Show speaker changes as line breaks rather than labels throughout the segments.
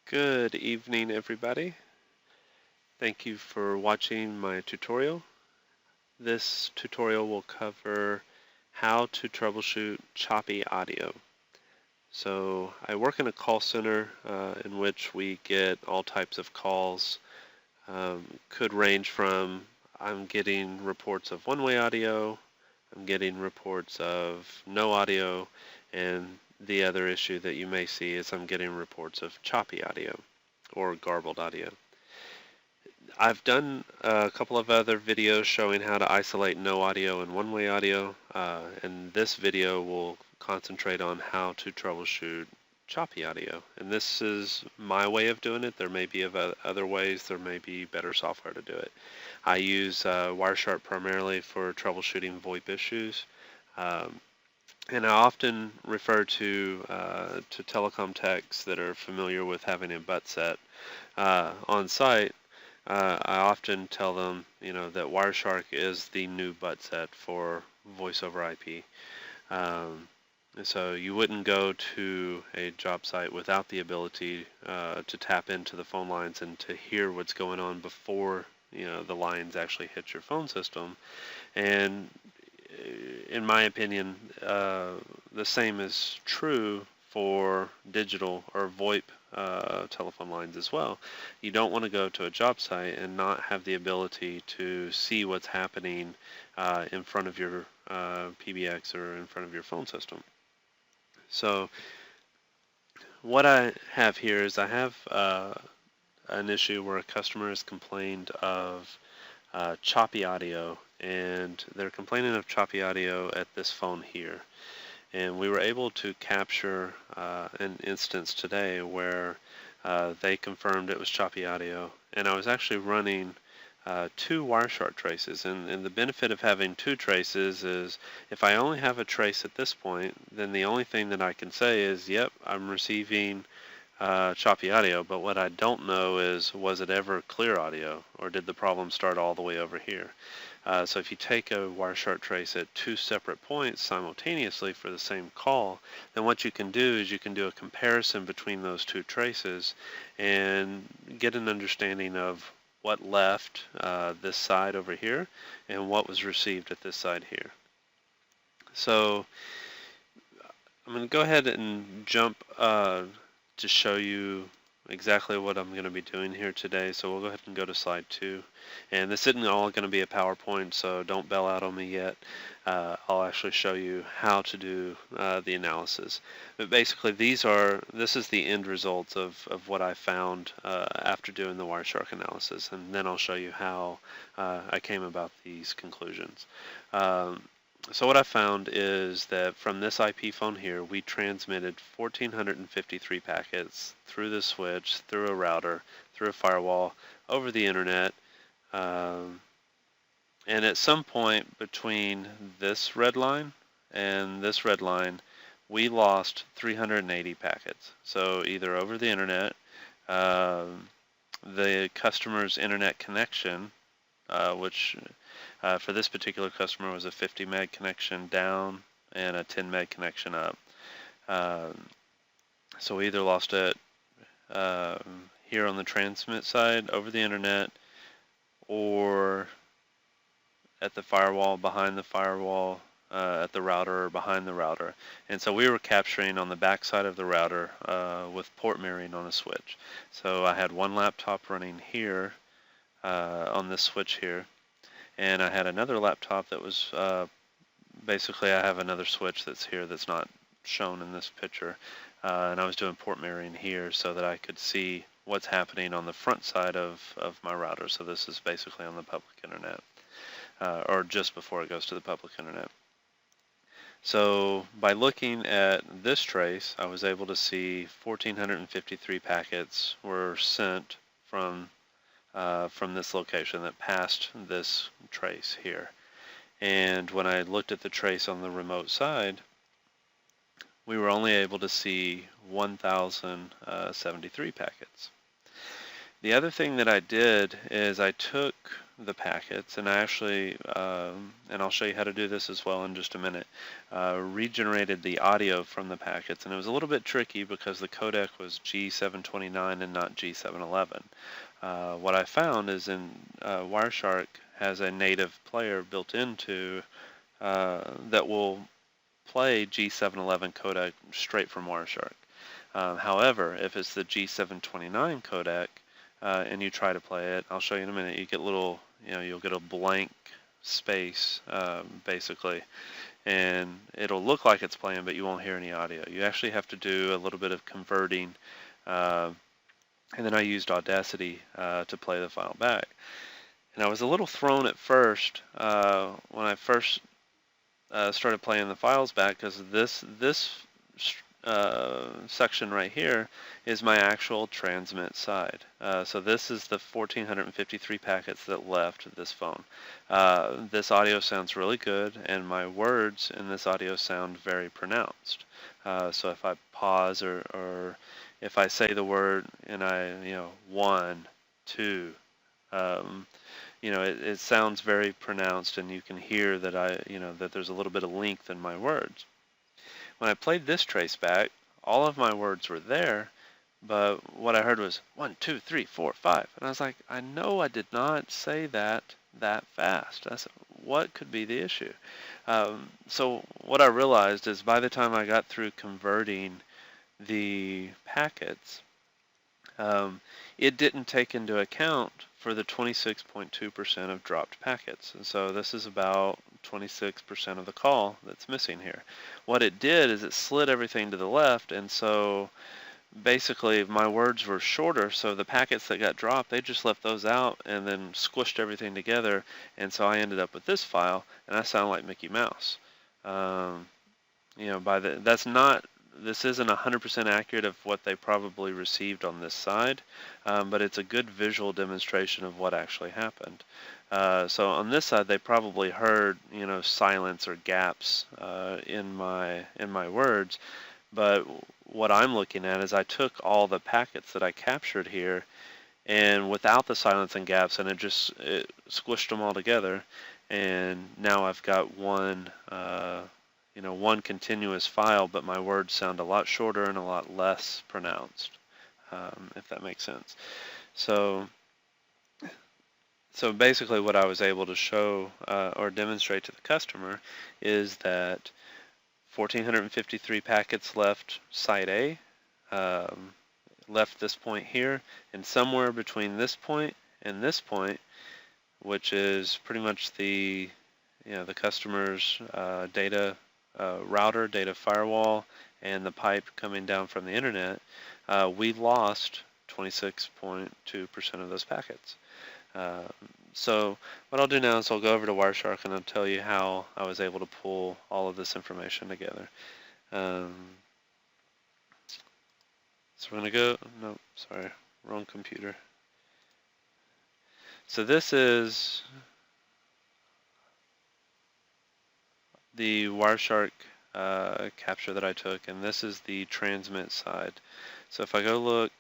Good evening, everybody. Thank you for watching my tutorial. This tutorial will cover how to troubleshoot choppy audio. So I work in a call center in which we get all types of calls. Could range from I'm getting reports of one-way audio, I'm getting reports of no audio, and the other issue that you may see is I'm getting reports of choppy audio or garbled audio. I've done a couple of other videos showing how to isolate no audio and one-way audio, and this video will concentrate on how to troubleshoot choppy audio. And this is my way of doing it. There may be other ways. There may be better software to do it. I use Wireshark primarily for troubleshooting VoIP issues. And I often refer to telecom techs that are familiar with having a butt set on site. I often tell them, that Wireshark is the new butt set for voice over IP. So you wouldn't go to a job site without the ability to tap into the phone lines and to hear what's going on before the lines actually hit your phone system. And in my opinion, the same is true for digital or VoIP telephone lines as well. You don't want to go to a job site and not have the ability to see what's happening in front of your PBX or in front of your phone system. So what I have here is I have an issue where a customer has complained of choppy audio, and they're complaining of choppy audio at this phone here. And we were able to capture an instance today where they confirmed it was choppy audio. And I was actually running 2 Wireshark traces. And the benefit of having 2 traces is if I only have a trace at this point, then the only thing that I can say is, yep, I'm receiving choppy audio. But what I don't know is, was it ever clear audio, or did the problem start all the way over here? So if you take a Wireshark trace at 2 separate points simultaneously for the same call, then what you can do is you can do a comparison between those 2 traces and get an understanding of what left this side over here and what was received at this side here. So I'm going to go ahead and jump to show you exactly what I'm going to be doing here today. So we'll go ahead and go to slide 2. And this isn't all going to be a PowerPoint, so don't bail out on me yet. I'll actually show you how to do the analysis. But basically this is the end results of what I found after doing the Wireshark analysis, and then I'll show you how I came about these conclusions. So what I found is that from this IP phone here, we transmitted 1,453 packets through the switch, through a router, through a firewall, over the internet. And at some point between this red line and this red line, we lost 380 packets. So either over the internet, the customer's internet connection, which for this particular customer was a 50 meg connection down and a 10 meg connection up. So we either lost it here on the transmit side over the internet, or at the firewall, behind the firewall, at the router, or behind the router. And so we were capturing on the back side of the router with port mirroring on a switch. So I had one laptop running here on this switch here, and I had another laptop that was basically, I have another switch that's here that's not shown in this picture, and I was doing port mirroring here so that I could see what's happening on the front side of my router. So this is basically on the public internet, or just before it goes to the public internet. So by looking at this trace, I was able to see 1,453 packets were sent from this location that passed this trace here. And when I looked at the trace on the remote side, we were only able to see 1,073 packets. The other thing that I did is I took the packets, and I actually, and I'll show you how to do this as well in just a minute, regenerated the audio from the packets, and it was a little bit tricky because the codec was G729 and not G711. What I found is in Wireshark has a native player built into that will play G711 codec straight from Wireshark. However, if it's the G729 codec and you try to play it, I'll show you in a minute, you get little, you'll get a blank space basically, and it'll look like it's playing, but you won't hear any audio. You actually have to do a little bit of converting, and then I used Audacity to play the file back. And I was a little thrown at first when I first started playing the files back, because this section right here is my actual transmit side. So this is the 1453 packets that left this phone. This audio sounds really good, and my words in this audio sound very pronounced. So if I pause or if I say the word and I, 1, 2, it sounds very pronounced, and you can hear that that there's a little bit of length in my words. When I played this trace back, all of my words were there, but what I heard was 1, 2, 3, 4, 5, and I was like, I know I did not say that fast. I said, what could be the issue? So what I realized is by the time I got through converting the packets, it didn't take into account for the 26.2% of dropped packets. And so this is about 26% of the call that's missing here. What it did is it slid everything to the left, and so basically my words were shorter, so the packets that got dropped, they just left those out and then squished everything together, and so I ended up with this file, and I sound like Mickey Mouse. This isn't 100% accurate of what they probably received on this side, but it's a good visual demonstration of what actually happened. So on this side, they probably heard, silence or gaps in my words, but what I'm looking at is I took all the packets that I captured here, and without the silence and gaps, and it squished them all together, and now I've got one continuous file, but my words sound a lot shorter and a lot less pronounced, if that makes sense. So basically what I was able to show or demonstrate to the customer is that 1,453 packets left site A, left this point here, and somewhere between this point and this point, which is pretty much the customer's data router, data firewall, and the pipe coming down from the internet, we lost 26.2% of those packets. So what I'll do now is I'll go over to Wireshark and I'll tell you how I was able to pull all of this information together. So we're going to go, no, sorry, wrong computer. So this is the Wireshark capture that I took, and this is the transmit side. So if I go look,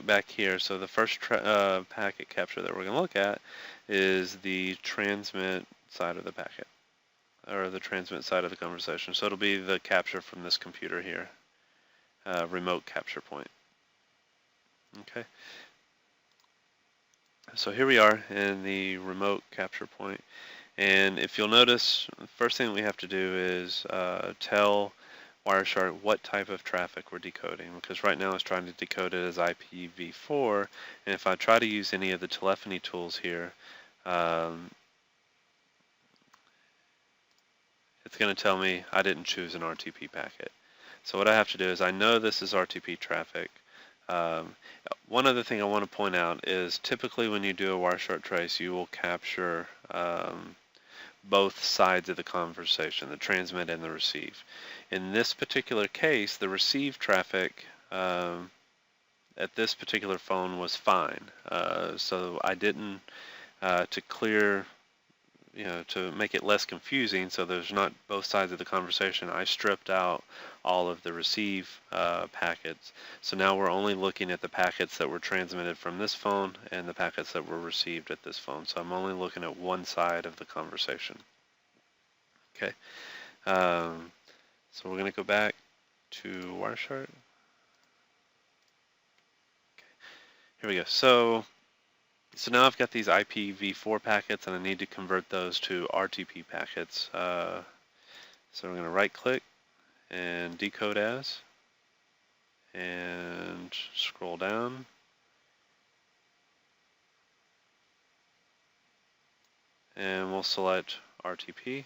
back here, so the first packet capture that we're going to look at is the transmit side of the packet, or the transmit side of the conversation. So it'll be the capture from this computer here, remote capture point. Okay. So here we are in the remote capture point, and if you'll notice, the first thing we have to do is tell Wireshark what type of traffic we're decoding, because right now it's trying to decode it as IPv4, and if I try to use any of the telephony tools here, it's going to tell me I didn't choose an RTP packet. So what I have to do is I know this is RTP traffic. One other thing I want to point out is typically when you do a Wireshark trace, you will capture both sides of the conversation, the transmit and the receive. In this particular case, the receive traffic at this particular phone was fine. So I didn't, to clear to make it less confusing, so there's not both sides of the conversation, I stripped out all of the receive packets. So now we're only looking at the packets that were transmitted from this phone and the packets that were received at this phone. So I'm only looking at one side of the conversation. Okay. So we're going to go back to Wireshark. Okay. Here we go. So now I've got these IPv4 packets, and I need to convert those to RTP packets. So we're going to right click and decode as, and scroll down. And we'll select RTP.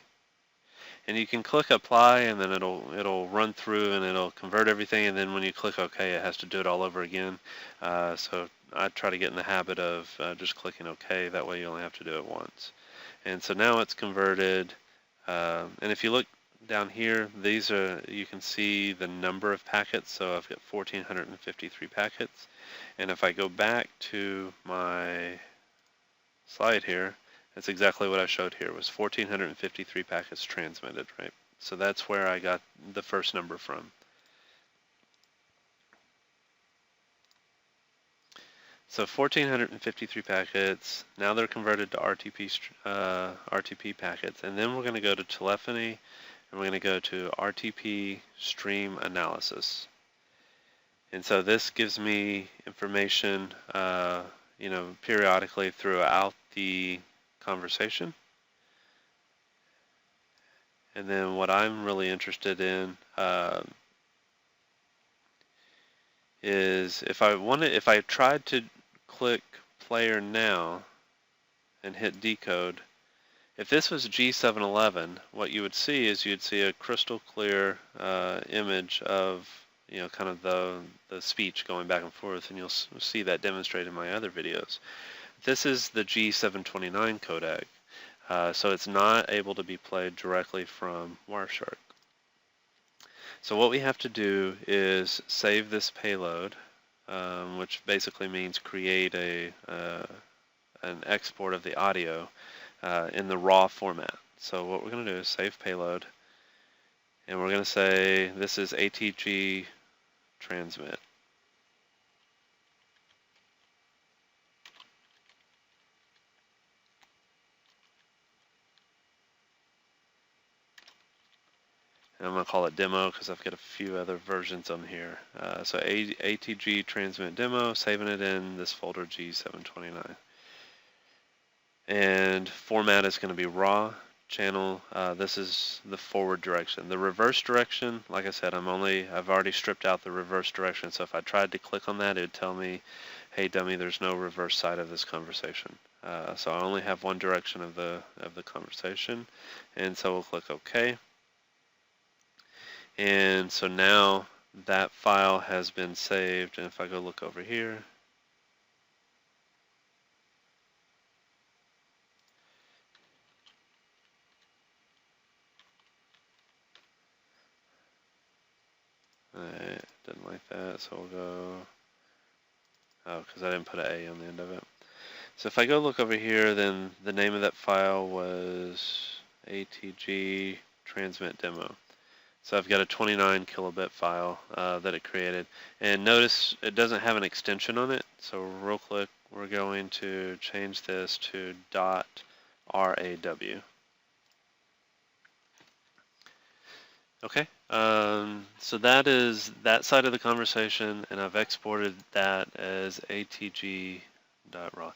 And you can click apply, and then it'll run through and it'll convert everything, and then when you click OK, it has to do it all over again. So I try to get in the habit of just clicking OK. That way you only have to do it once. And so now it's converted. And if you look down here, these are, you can see the number of packets. So I've got 1,453 packets. And if I go back to my slide here, that's exactly what I showed here, was 1,453 packets transmitted, right? So that's where I got the first number from. So 1,453 packets, now they're converted to RTP packets, and then we're going to go to telephony, and we're going to go to RTP stream analysis. And so this gives me information, periodically throughout the conversation. And then what I'm really interested in is if I tried to click player now and hit decode, if this was G711, what you would see is you'd see a crystal clear image of kind of the speech going back and forth, and you'll see that demonstrated in my other videos. This is the G729 codec. So it's not able to be played directly from Wireshark. So what we have to do is save this payload, which basically means create an export of the audio in the raw format. So what we're going to do is save payload, and we're going to say this is ATG transmit. And I'm going to call it demo because I've got a few other versions on here. So ATG transmit demo, saving it in this folder G729. And format is going to be raw channel. This is the forward direction. The reverse direction, like I said, I've already stripped out the reverse direction. So if I tried to click on that, it would tell me, hey dummy, there's no reverse side of this conversation. So I only have one direction of the conversation. And so we'll click OK. And so now that file has been saved, and if I go look over here, I didn't like that, so we'll go, because I didn't put an A on the end of it. So if I go look over here, then the name of that file was ATG transmit demo. So I've got a 29 kilobit file that it created. And notice it doesn't have an extension on it. So real quick, we're going to change this to .raw. Okay, so that is that side of the conversation, and I've exported that as atg.raw.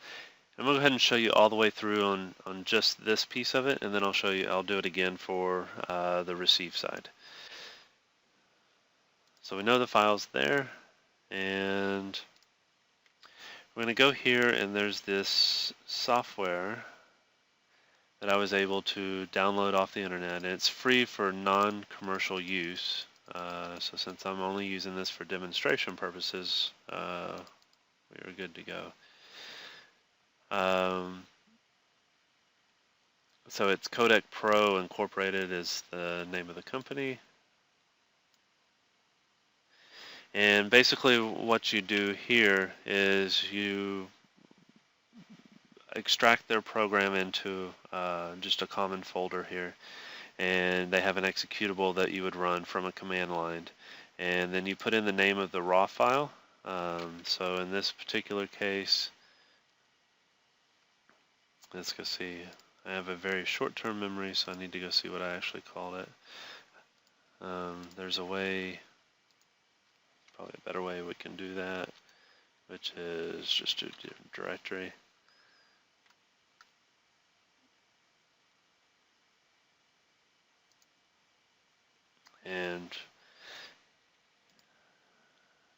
I'm going to go ahead and show you all the way through on just this piece of it, and then I'll do it again for the receive side. So we know the file's there, and we're going to go here, and there's this software that I was able to download off the internet. And it's free for non-commercial use. So since I'm only using this for demonstration purposes, we are good to go. So it's Codec Pro Incorporated is the name of the company. And basically what you do here is extract their program into just a common folder here, and they have an executable that you would run from a command line, and then you put in the name of the raw file. So in this particular case, let's go see. I have a very short-term memory, so I need to go see what I actually called it. There's a way, probably a better way we can do that, which is just a directory. And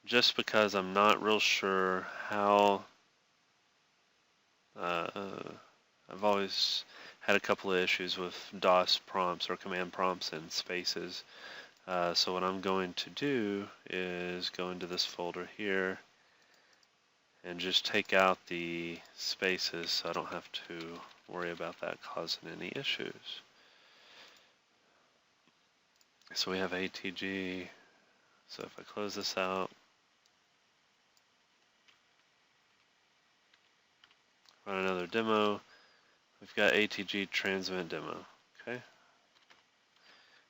just because I'm not real sure how, I've always had a couple of issues with DOS prompts or command prompts and spaces. So what I'm going to do is go into this folder here and just take out the spaces so I don't have to worry about that causing any issues. So we have ATG. So if I close this out, run another demo, we've got ATG transmit demo. Okay.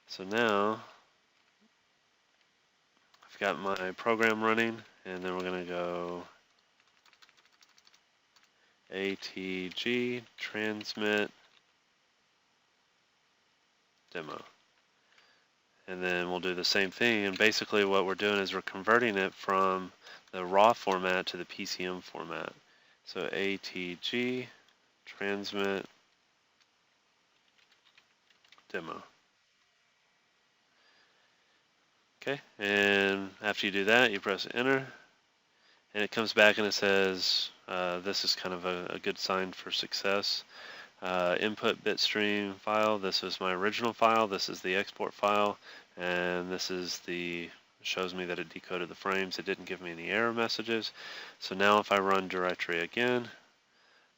So now I've got my program running, and then we're going to go ATG transmit demo. And then we'll do the same thing, and basically what we're doing is we're converting it from the raw format to the PCM format. So ATG transmit demo. Okay, and after you do that, you press enter, and it comes back and it says, this is kind of a good sign for success. Input bitstream file, this is my original file, this is the export file, and this is shows me that it decoded the frames. It didn't give me any error messages. So now if I run directory again,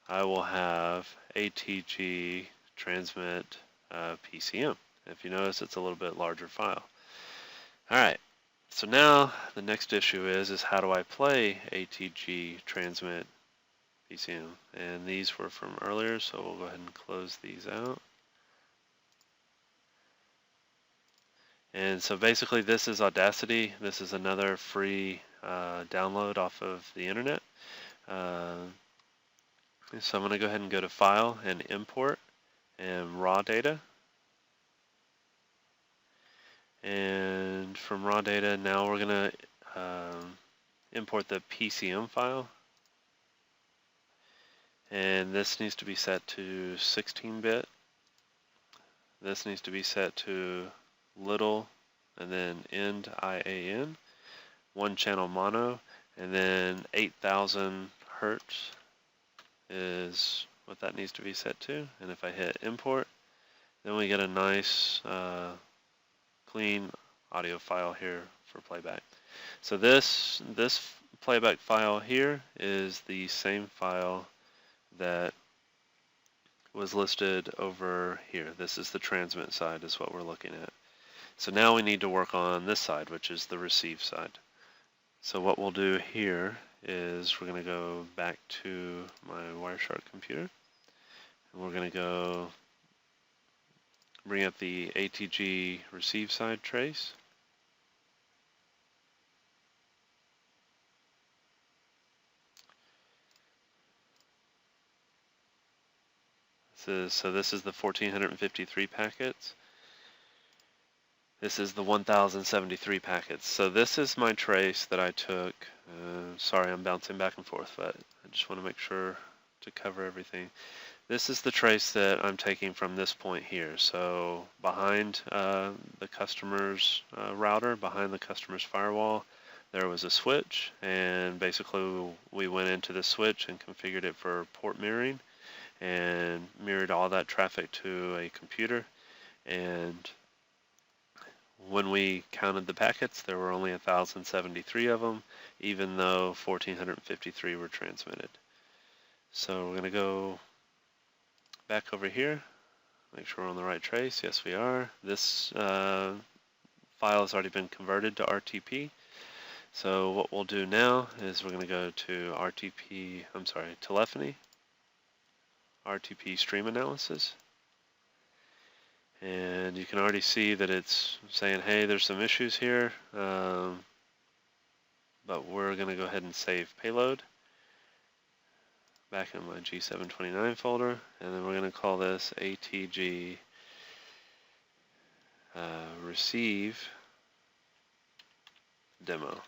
I will have ATG transmit PCM. If you notice, it's a little bit larger file. Alright, so now the next issue is how do I play ATG transmit PCM? And these were from earlier, so we'll go ahead and close these out. And so basically this is Audacity. This is another free download off of the internet. So I'm going to go ahead and go to File and Import and Raw Data. And from raw data, now we're going to import the PCM file. And this needs to be set to 16-bit. This needs to be set to little and then end IAN, one channel mono, and then 8,000 hertz is what that needs to be set to. And if I hit import, then we get a nice clean audio file here for playback. So this playback file here is the same file that was listed over here. This is the transmit side is what we're looking at. So now we need to work on this side, which is the receive side. So what we'll do here is we're going to go back to my Wireshark computer, and we're going to go bring up the ATG receive side trace. So this is the 1453 packets. This is the 1073 packets. So this is my trace that I took. Sorry, I'm bouncing back and forth, but I just want to make sure to cover everything. This is the trace that I'm taking from this point here. So behind the customer's router, behind the customer's firewall, there was a switch, and basically we went into the switch and configured it for port mirroring and mirrored all that traffic to a computer. And when we counted the packets, there were only 1,073 of them, even though 1,453 were transmitted. So we're going to go back over here, make sure we're on the right trace. Yes, we are. This file has already been converted to RTP. So what we'll do now is we're going to go to telephony. RTP stream analysis. And you can already see that it's saying, hey, there's some issues here, but we're going to go ahead and save payload back in my G729 folder, and then we're going to call this ATG receive demo.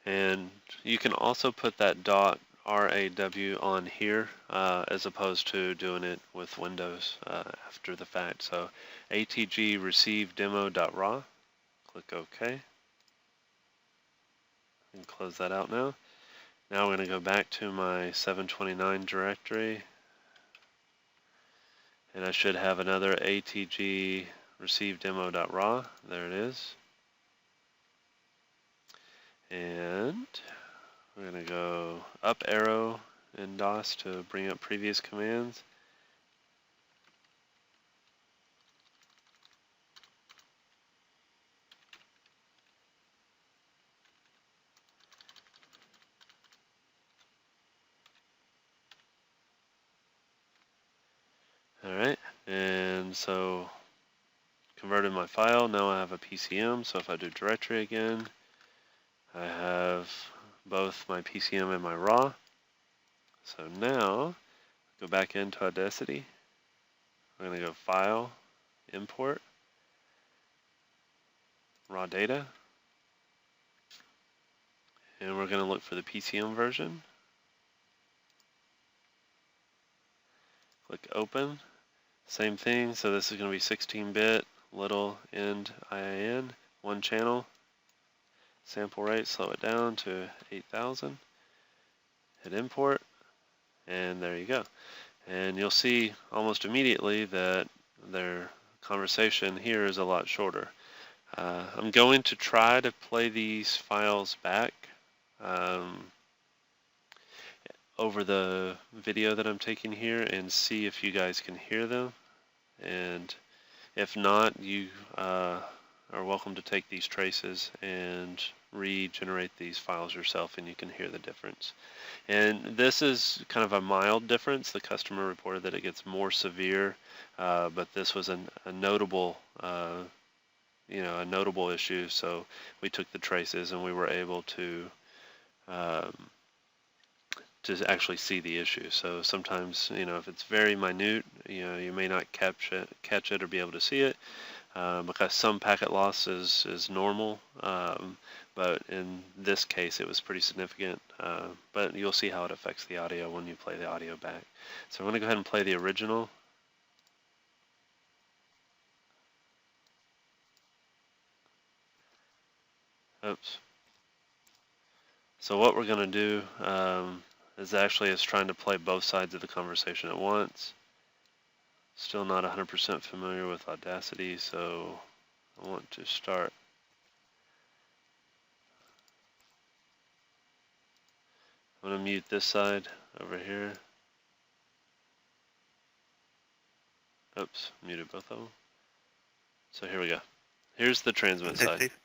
And you can also put that .raw on here as opposed to doing it with Windows after the fact. So ATG receive demo.raw, click OK, and close that out now. Now we're going to go back to my 729 directory, and I should have another ATG receive demo.raw. There it is. And we're going to go up arrow in DOS to bring up previous commands. Alright, and so converted my file. Now I have a PCM, so if I do directory again, I have both my PCM and my raw. So now, go back into Audacity. We're going to go File, Import, Raw Data, and we're going to look for the PCM version. Click Open. Same thing, so this is going to be 16-bit, little end IIN, one channel. Sample rate, slow it down to 8,000. Hit Import, and there you go. And you'll see almost immediately that their conversation here is a lot shorter. I'm going to try to play these files back over the video that I'm taking here and see if you guys can hear them. And if not, you are welcome to take these traces and regenerate these files yourself, and you can hear the difference. And this is kind of a mild difference. The customer reported that it gets more severe, but this was a notable a notable issue. So we took the traces and we were able to actually see the issue. So sometimes, if it's very minute, you may not catch it or be able to see it, because some packet loss is normal. But in this case, it was pretty significant. But you'll see how it affects the audio when you play the audio back. So I'm going to go ahead and play the original. Oops. So what we're going to do is trying to play both sides of the conversation at once. Still not 100% familiar with Audacity, so I want to start. I'm going to mute this side over here. Oops, muted both of them. So here we go. Here's the transmit side.
Steve.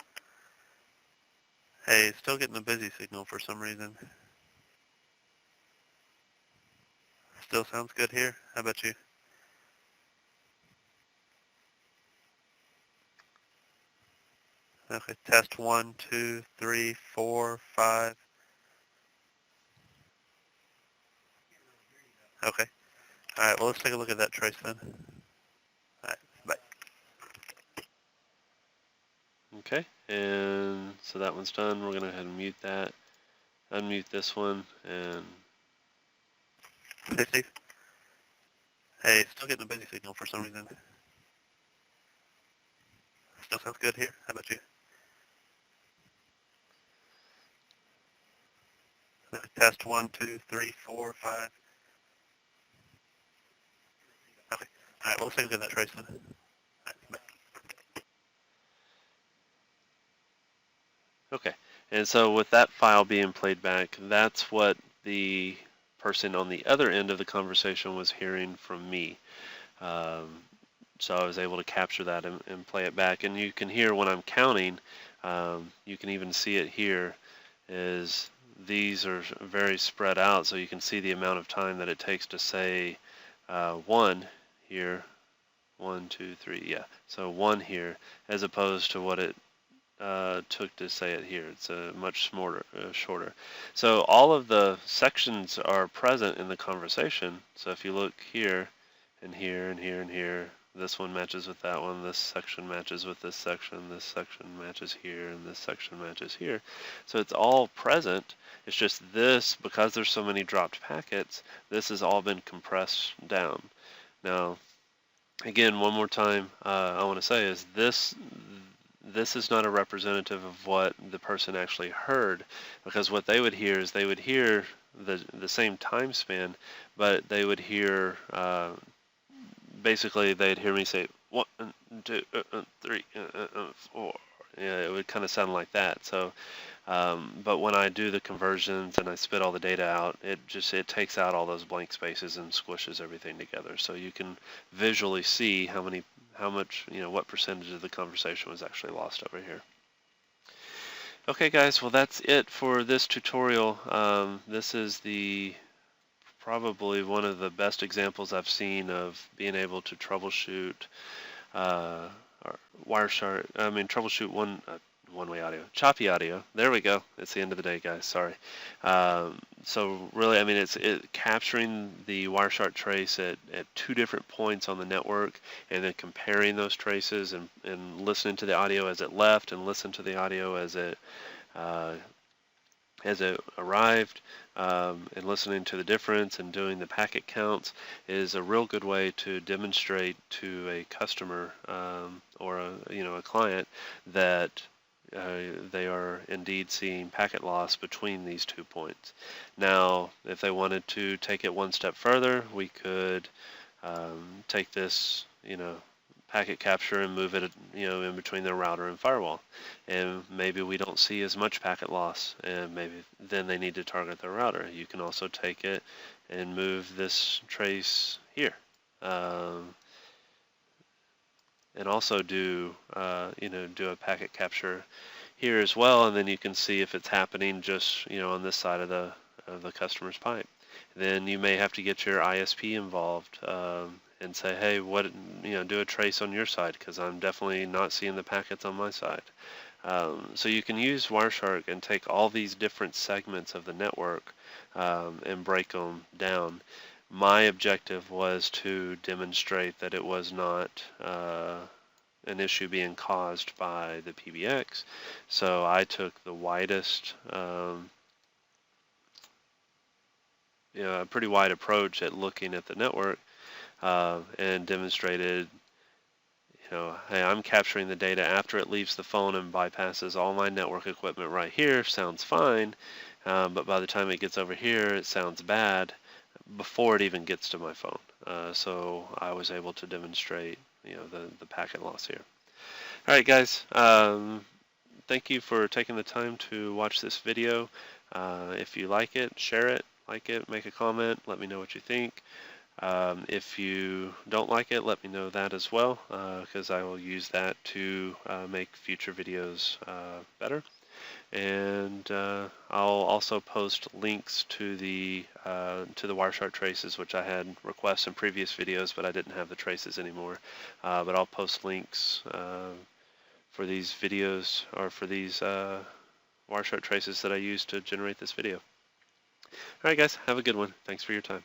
Hey, still getting a busy signal for some reason. Still sounds good here. How about you? Okay, test 1, 2, 3, 4, 5. Okay. All right, well, let's take a look at that trace then. All right, bye.
Okay, and so that one's done. We're going to go ahead and mute that. Unmute this one, and...
Hey, Steve. Hey, still getting a busy signal for some reason. Still sounds good here. How about you? Test 1, 2, 3, 4, 5. Okay. All right, well, let's take a look at that trace then. All right, bye.
Okay, and so with that file being played back, that's what the person on the other end of the conversation was hearing from me. So I was able to capture that and play it back. And you can hear when I'm counting, you can even see it here, is these are very spread out, so you can see the amount of time that it takes to say 1 here, 1, 2, 3, yeah, so 1 here, as opposed to what it took to say it here. It's a much shorter. So all of the sections are present in the conversation. So if you look here, and here, and here, and here, this one matches with that one, this section matches with this section matches here, and this section matches here. So it's all present. It's just this, because there's so many dropped packets, this has all been compressed down. Now, again, one more time, I want to say is this is not a representative of what the person actually heard, because what they would hear is they would hear the same time span, but they would hear basically they'd hear me say 1, 2, 3, 4. Yeah, it would kind of sound like that. So, but when I do the conversions and I spit all the data out, it takes out all those blank spaces and squishes everything together. So you can visually see how much, what percentage of the conversation was actually lost over here. Okay, guys, well, that's it for this tutorial. This is probably one of the best examples I've seen of being able to troubleshoot troubleshoot one-way audio, choppy audio. There we go. It's the end of the day, guys. Sorry. So really, it's capturing the Wireshark trace at 2 different points on the network, and then comparing those traces and listening to the audio as it left, and listen to the audio as it arrived, and listening to the difference and doing the packet counts is a real good way to demonstrate to a customer or a client that they are indeed seeing packet loss between these 2 points. Now, if they wanted to take it one step further, we could take this, packet capture and move it, in between their router and firewall. And maybe we don't see as much packet loss, and maybe then they need to target their router. You can also take it and move this trace here. And also do a packet capture here as well, and then you can see if it's happening just on this side of the customer's pipe. Then you may have to get your ISP involved and say, hey, do a trace on your side, because I'm definitely not seeing the packets on my side. So you can use Wireshark and take all these different segments of the network and break them down. My objective was to demonstrate that it was not an issue being caused by the PBX. So I took the widest, a pretty wide approach at looking at the network and demonstrated, hey, I'm capturing the data after it leaves the phone and bypasses all my network equipment right here. Sounds fine, but by the time it gets over here, it sounds bad before it even gets to my phone. So I was able to demonstrate, the packet loss here. All right, guys. Thank you for taking the time to watch this video. If you like it, share it, like it, make a comment, let me know what you think. If you don't like it, let me know that as well, because I will use that to make future videos better. And I'll also post links to the Wireshark traces, which I had requests in previous videos, but I didn't have the traces anymore. But I'll post links for these videos, or for these Wireshark traces that I used to generate this video. All right, guys, have a good one. Thanks for your time.